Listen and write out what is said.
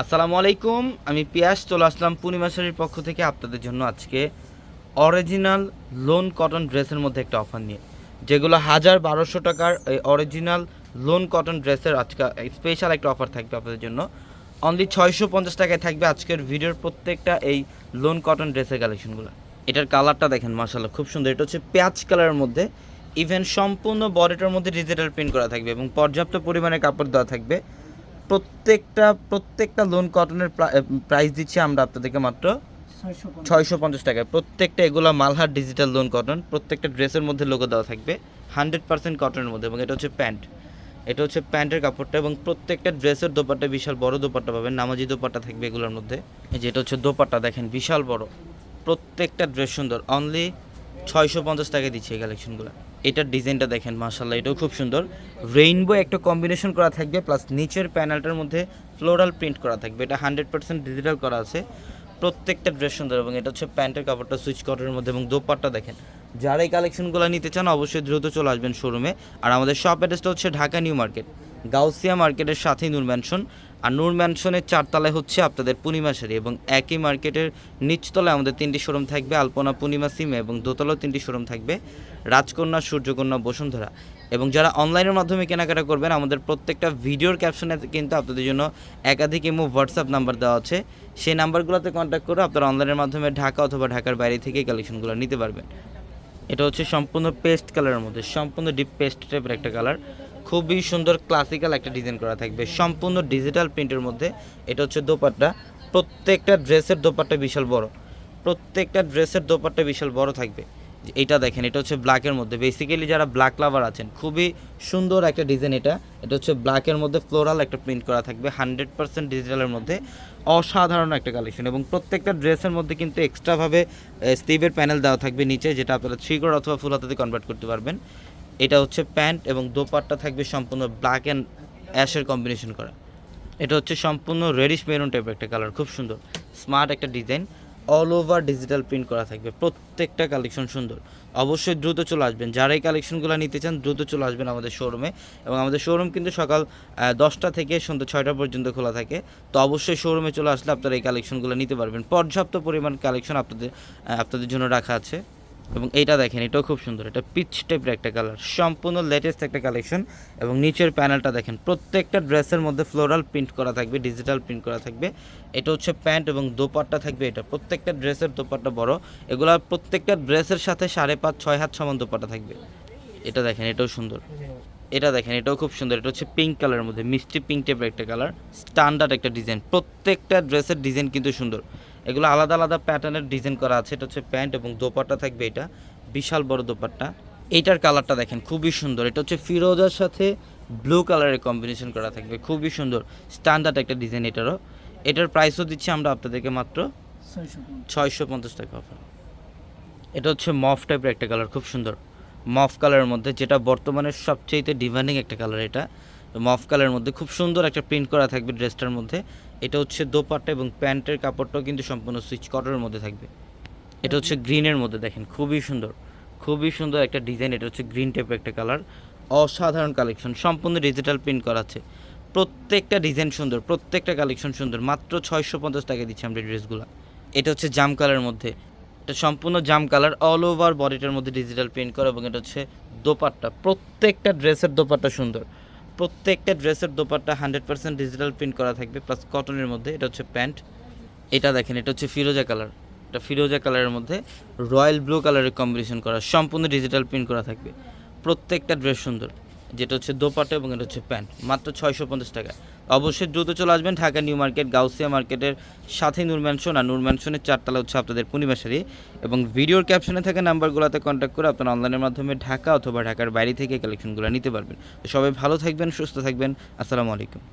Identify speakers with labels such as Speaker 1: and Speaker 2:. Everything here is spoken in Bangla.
Speaker 1: আসসালামু আলাইকুম, আমি পিয়াস চলে আসলাম পূর্ণিমা শাড়ির পক্ষ থেকে আপনাদের জন্য আজকে অরিজিনাল লোন কটন ড্রেসের মধ্যে একটা অফার নিয়ে, যেগুলো 1200 টাকার এই অরিজিনাল লোন কটন ড্রেসের আজকে স্পেশাল একটা অফার থাকবে আপনাদের জন্য। অনলি 650 টাকায় থাকবে আজকের ভিডিওর প্রত্যেকটা এই লোন কটন ড্রেসের কালেকশনগুলো। এটার কালারটা দেখেন মাশাআল্লাহ খুব সুন্দর, এটা হচ্ছে পেঁয়াজ কালারের মধ্যে। ইভেন সম্পূর্ণ বডিটার মধ্যে ডিজিটাল প্রিন্ট করা থাকবে এবং পর্যাপ্ত পরিমাণে কাপড় দেওয়া থাকবে। প্রত্যেকটা লোন কটনের প্রাইস দিচ্ছি আমরা আপনাদেরকে মাত্র 650 টাকায়। প্রত্যেকটা এগুলো মালহার ডিজিটাল লোন কটন, প্রত্যেকটা ড্রেসের মধ্যে লোগো দেওয়া থাকবে 100% কটনের মধ্যে। এবং এটা হচ্ছে প্যান্ট, এটা হচ্ছে প্যান্টের কাপড়টা। এবং প্রত্যেকটা ড্রেসের দোপাট্টা বিশাল বড় দোপাট্টা পাবেন, নামাজি দোপাট্টা থাকবে এগুলোর মধ্যে। এই যে এটা হচ্ছে দোপাট্টা দেখেন বিশাল বড়, প্রত্যেকটা ড্রেস সুন্দর। অনলি 650 টাকায় দিচ্ছে এই কালেকশনগুলো। এটার ডিজাইনটা দেখেন মাশাআল্লাহ, এটাও খুব সুন্দর। রেইনবো একটা কম্বিনেশন করা থাকবে, প্লাস নিচের প্যানেলটার মধ্যে ফ্লোরাল প্রিন্ট করা থাকবে। এটা 100% ডিজিটাল করা আছে। প্রত্যেকটা ড্রেস সুন্দর। এবং এটা হচ্ছে প্যান্টের কাপড়টা সুইচ কটনের মধ্যে। এবং দোপাট্টা দেখেন, যারা এই কালেকশনগুলো নিতে চান অবশ্যই দ্রুত চলে আসবেন শোরুমে। আর আমাদের শপ অ্যাড্রেসটা হচ্ছে ঢাকা নিউ মার্কেট, গাউসিয়া মার্কেটের সাথেই নূর ম্যানশন। আর নূর ম্যানশনের 4তলায় হচ্ছে আপনাদের পূর্ণিমা শাড়ি। এবং একই মার্কেটের নিচতলায় আমাদের 3টি শোরুম থাকবে, আলপনা, পূর্ণিমা, সিমে। এবং দোতলাও 3টি শোরুম থাকবে, রাজকন্যা, সূর্যকন্যা, বসুন্ধরা। এবং যারা অনলাইনের মাধ্যমে কেনাকাটা করবেন, আমাদের প্রত্যেকটা ভিডিওর ক্যাপশনে কিন্তু আপনাদের জন্য একাধিক ইমো, হোয়াটসঅ্যাপ নাম্বার দেওয়া আছে। সেই নাম্বারগুলোতে কন্ট্যাক্ট করে আপনারা অনলাইনের মাধ্যমে ঢাকা অথবা ঢাকার বাইরে থেকে কালেকশনগুলো নিতে পারবেন। এটা হচ্ছে সম্পূর্ণ পেস্ট কালারের মধ্যে, সম্পূর্ণ ডিপ পেস্ট টাইপের একটা কালার। খুবই সুন্দর ক্লাসিক্যাল একটা ডিজাইন করা থাকবে, সম্পূর্ণ ডিজিটাল প্রিন্টের মধ্যে। এটা হচ্ছে দোপাট্টা, প্রত্যেকটা ড্রেসের দোপাট্টা বিশাল বড়, প্রত্যেকটা ড্রেসের দোপাট্টা বিশাল বড় থাকবে। এইটা দেখেন, এটা হচ্ছে ব্ল্যাকের মধ্যে। বেসিক্যালি যারা ব্ল্যাক লাভার আছেন, খুবই সুন্দর একটা ডিজাইন। এটা হচ্ছে ব্ল্যাকের মধ্যে ফ্লোরাল একটা প্রিন্ট করা থাকবে, 100% ডিজিটালের মধ্যে। অসাধারণ একটা কালেকশন। এবং প্রত্যেকটা ড্রেসের মধ্যে কিন্তু এক্সট্রাভাবে স্লিভের প্যানেল দেওয়া থাকবে নিচে, যেটা আপনারা থ্রি-কোর অথবা ফুল হাতাতে কনভার্ট করতে পারবেন। এটা হচ্ছে প্যান্ট এবং দোপাট্টা থাকবে সম্পূর্ণ ব্ল্যাক অ্যান্ড অ্যাশের কম্বিনেশন করা। এটা হচ্ছে সম্পূর্ণ রেডিশ মেরুন টাইপের একটা কালার, খুব সুন্দর স্মার্ট একটা design. All over digital print করা থাকবে, প্রত্যেকটা কালেকশন সুন্দর। অবশ্যই দ্রুত চলে আসবেন, যারা এই কালেকশনগুলো নিতে চান দ্রুত চলে আসবেন আমাদের শোরুমে। এবং আমাদের শোরুম কিন্তু সকাল 10টা থেকে সন্ধ্যা 6টা পর্যন্ত খোলা থাকে। তো অবশ্যই শোরুমে চলে আসলে আপনারা এই কালেকশনগুলো নিতে পারবেন। পর্যাপ্ত পরিমাণ কালেকশন আপনাদের জন্য রাখা আছে। এবং এইটা দেখেন, এটাও খুব সুন্দর, এটা পিচ টাইপের একটা কালার, সম্পূর্ণ লেটেস্ট একটা কালেকশন। এবং নিচের প্যানেলটা দেখেন, প্রত্যেকটা ড্রেসের মধ্যে ফ্লোরাল প্রিন্ট করা থাকবে, ডিজিটাল প্রিন্ট করা থাকবে। এটা হচ্ছে প্যান্ট এবং দোপাট্টা থাকবে। এটা প্রত্যেকটা ড্রেসের দোপাট্টা বড়, এগুলা প্রত্যেকটা ড্রেসের সাথে 5.5-6 হাত সমান দোপাট্টা থাকবে। এটা দেখেন, এটাও সুন্দর। এটা দেখেন, এটাও খুব সুন্দর। এটা হচ্ছে পিঙ্ক কালারের মধ্যে, মিষ্টি পিঙ্ক টাইপের একটা কালার, স্ট্যান্ডার্ড একটা ডিজাইন। প্রত্যেকটা ড্রেসের ডিজাইন কিন্তু সুন্দর, এগুলো আলাদা আলাদা প্যাটার্নের ডিজাইন করা আছে। এটা হচ্ছে প্যান্ট এবং দোপাট্টা থাকবে, এটা বিশাল বড় দোপাট্টা। এইটার কালারটা দেখেন খুবই সুন্দর, এটা হচ্ছে ফিরোজার সাথে ব্লু কালারের কম্বিনেশন করা থাকবে, খুবই সুন্দর স্ট্যান্ডার্ড একটা ডিজাইন। এটার প্রাইসও দিচ্ছি আমরা আপনাদেরকে মাত্র 650 টাকা অফার। এটা হচ্ছে মফ টাইপের একটা কালার, খুব সুন্দর মফ কালারের মধ্যে, যেটা বর্তমানে সবচেয়ে ডিমান্ডিং একটা কালার। এটা মফ কালারের মধ্যে খুব সুন্দর একটা প্রিন্ট করা থাকবে ড্রেসটার মধ্যে। এটা হচ্ছে দোপাট্টা এবং প্যান্টের কাপড়টাও কিন্তু সম্পূর্ণ সুইচ কটনের মধ্যে থাকবে। এটা হচ্ছে গ্রিনের মধ্যে, দেখেন খুবই সুন্দর, খুবই সুন্দর একটা ডিজাইন। এটা হচ্ছে গ্রিন টাইপের একটা কালার, অসাধারণ কালেকশন, সম্পূর্ণ ডিজিটাল প্রিন্ট করা আছে। প্রত্যেকটা ডিজাইন সুন্দর, প্রত্যেকটা কালেকশন সুন্দর। মাত্র 650 টাকা দিচ্ছি আমরা ড্রেসগুলো। এটা হচ্ছে জাম কালারের মধ্যে, এটা সম্পূর্ণ জাম কালার, অল ওভার বডিটার মধ্যে ডিজিটাল প্রিন্ট করা। এবং এটা হচ্ছে দোপাট্টা, প্রত্যেকটা ড্রেসের দোপাট্টা সুন্দর, প্রত্যেকটা ড্রেসের দোপাট্টা 100% ডিজিটাল প্রিন্ট করা থাকবে, প্লাস কটনের মধ্যে। এটা হচ্ছে প্যান্ট। এটা দেখেন, এটা হচ্ছে ফিরোজা কালার, এটা ফিরোজা কালারের মধ্যে রয়্যাল ব্লু কালারের কম্বিনেশন করা, সম্পূর্ণ ডিজিটাল প্রিন্ট করা থাকবে। প্রত্যেকটা ড্রেস সুন্দর। যেটা হচ্ছে দোপাট্টা এবং এটা হচ্ছে প্যান্ট, মাত্র 650 টাকা। অবশ্যই দ্রুত চলে আসবেন ঢাকা নিউ মার্কেট, গাউসিয়া মার্কেটের সাথে নূর ম্যানশন। আর নূর ম্যানশনের 4তলা হচ্ছে আপনাদের পূর্ণিমা শাড়ি। এবং ভিডিওর ক্যাপশনে থাকা নাম্বারগুলোতে কন্ট্যাক্ট করে আপনারা অনলাইনের মাধ্যমে ঢাকা অথবা ঢাকার বাইরে থেকে কালেকশনগুলো নিতে পারবেন। তো সবাই ভালো থাকবেন, সুস্থ থাকবেন। আসসালামু আলাইকুম।